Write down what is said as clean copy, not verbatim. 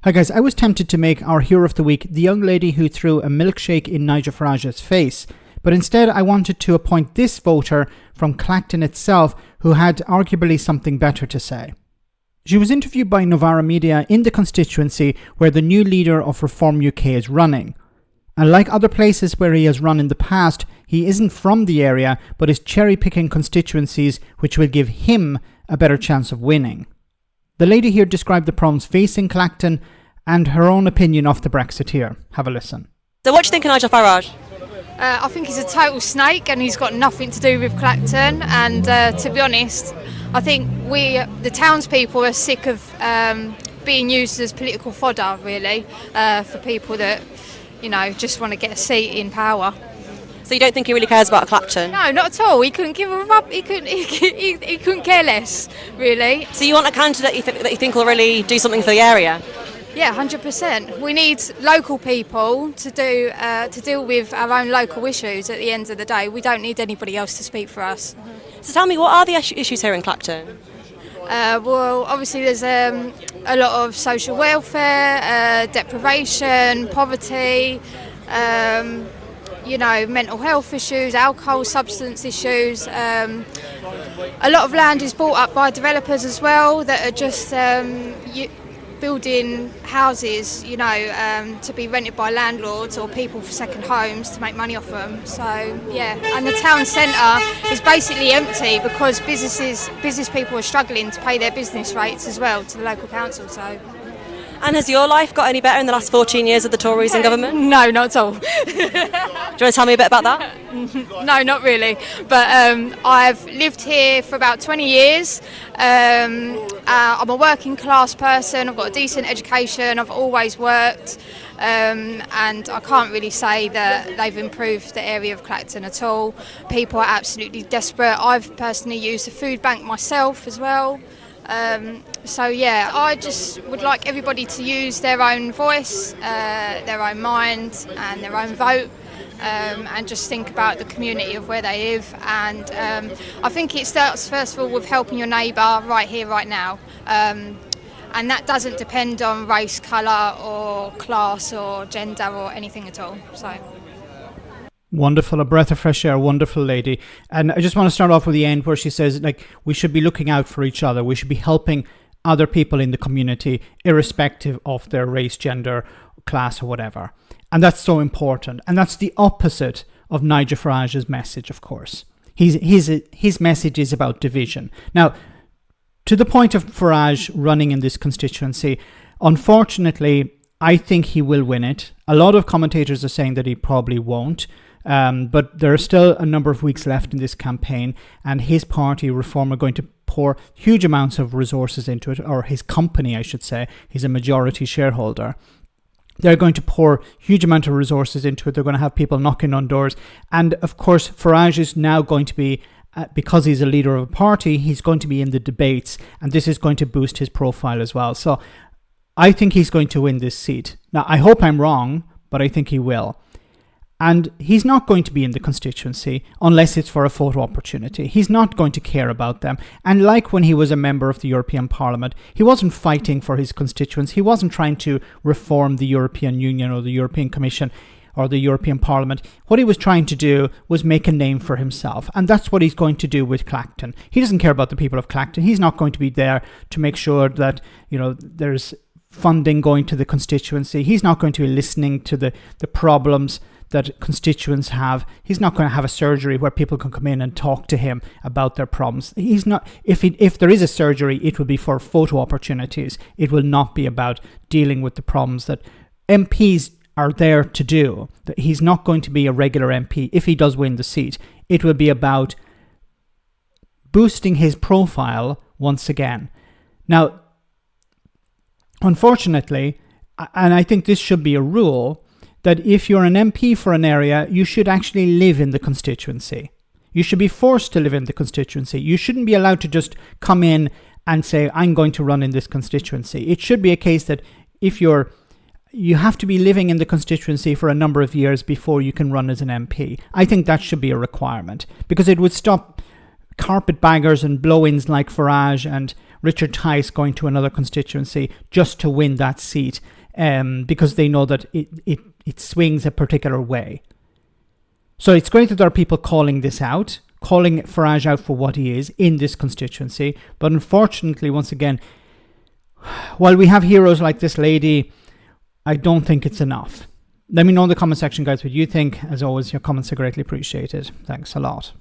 Hi guys, I was tempted to make our Hero of the Week the young lady who threw a milkshake in Nigel Farage's face, but instead I wanted to appoint this voter from Clacton itself who had arguably something better to say. She was interviewed by Novara media in the constituency where the new leader of Reform UK is running. And like other places where he has run in the past, he isn't from the area but is cherry-picking constituencies which will give him a better chance of winning. The lady here described the problems facing Clacton and her own opinion of the Brexiteer. Have a listen. So what do you think of Nigel Farage? I think he's a total snake and he's got nothing to do with Clacton, and to be honest, I think we, the townspeople, are sick of being used as political fodder, really, for people that, you know, just want to get a seat in power. So you don't think he really cares about Clacton? No, not at all. He couldn't give a rub. He couldn't care less, really. So you want a candidate that you think will really do something for the area? Yeah, 100%. We need local people to deal with our own local issues at the end of the day. We don't need anybody else to speak for us. So tell me, what are the issues here in Clacton? Well, obviously there's a lot of social welfare, deprivation, poverty, mental health issues, alcohol, substance issues. A lot of land is bought up by developers as well that are just building houses, to be rented by landlords or people for second homes to make money off them. So, yeah, and the town centre is basically empty because business people are struggling to pay their business rates as well to the local council. So. And has your life got any better in the last 14 years of the Tories in government? No, not at all. Do you want to tell me a bit about that? No, not really. But I've lived here for about 20 years. I'm a working class person. I've got a decent education. I've always worked. And I can't really say that they've improved the area of Clacton at all. People are absolutely desperate. I've personally used the food bank myself as well. I just would like everybody to use their own voice, their own mind and their own vote, and just think about the community of where they live. And I think it starts first of all with helping your neighbour right here, right now. And that doesn't depend on race, colour or class or gender or anything at all. So. Wonderful, a breath of fresh air, wonderful lady. And I just want to start off with the end where she says, we should be looking out for each other. We should be helping other people in the community, irrespective of their race, gender, class, or whatever. And that's so important. And that's the opposite of Nigel Farage's message, of course. His message is about division. Now, to the point of Farage running in this constituency, unfortunately, I think he will win it. A lot of commentators are saying that he probably won't. But there are still a number of weeks left in this campaign, and his party, Reform, are going to pour huge amounts of resources into it, or his company, I should say. He's a majority shareholder. They're going to pour huge amount of resources into it. They're going to have people knocking on doors. And of course, Farage is now going to be, because he's a leader of a party, he's going to be in the debates, and this is going to boost his profile as well. So I think he's going to win this seat. Now, I hope I'm wrong, but I think he will. And he's not going to be in the constituency unless it's for a photo opportunity. He's not going to care about them. And like when he was a member of the European Parliament, he wasn't fighting for his constituents. He wasn't trying to reform the European Union or the European Commission or the European Parliament. What he was trying to do was make a name for himself. And that's what he's going to do with Clacton. He doesn't care about the people of Clacton. He's not going to be there to make sure that, there's funding going to the constituency. He's not going to be listening to the problems that constituents have. He's not going to have a surgery where people can come in and talk to him about their problems. He's not. If there is a surgery, it will be for photo opportunities. It will not be about dealing with the problems that MPs are there to do. That he's not going to be a regular MP if he does win the seat. It will be about boosting his profile once again. Now, unfortunately, and I think this should be a rule, that if you're an MP for an area, you should actually live in the constituency. You should be forced to live in the constituency. You shouldn't be allowed to just come in and say, I'm going to run in this constituency. It should be a case that if you have to be living in the constituency for a number of years before you can run as an MP. I think that should be a requirement, because it would stop carpetbaggers and blow-ins like Farage and Richard Tice going to another constituency just to win that seat, because they know that it swings a particular way. So it's great that there are people calling this out, calling Farage out for what he is in this constituency. But unfortunately, once again, while we have heroes like this lady, I don't think it's enough. Let me know in the comment section, guys, what you think. As always, your comments are greatly appreciated. Thanks a lot.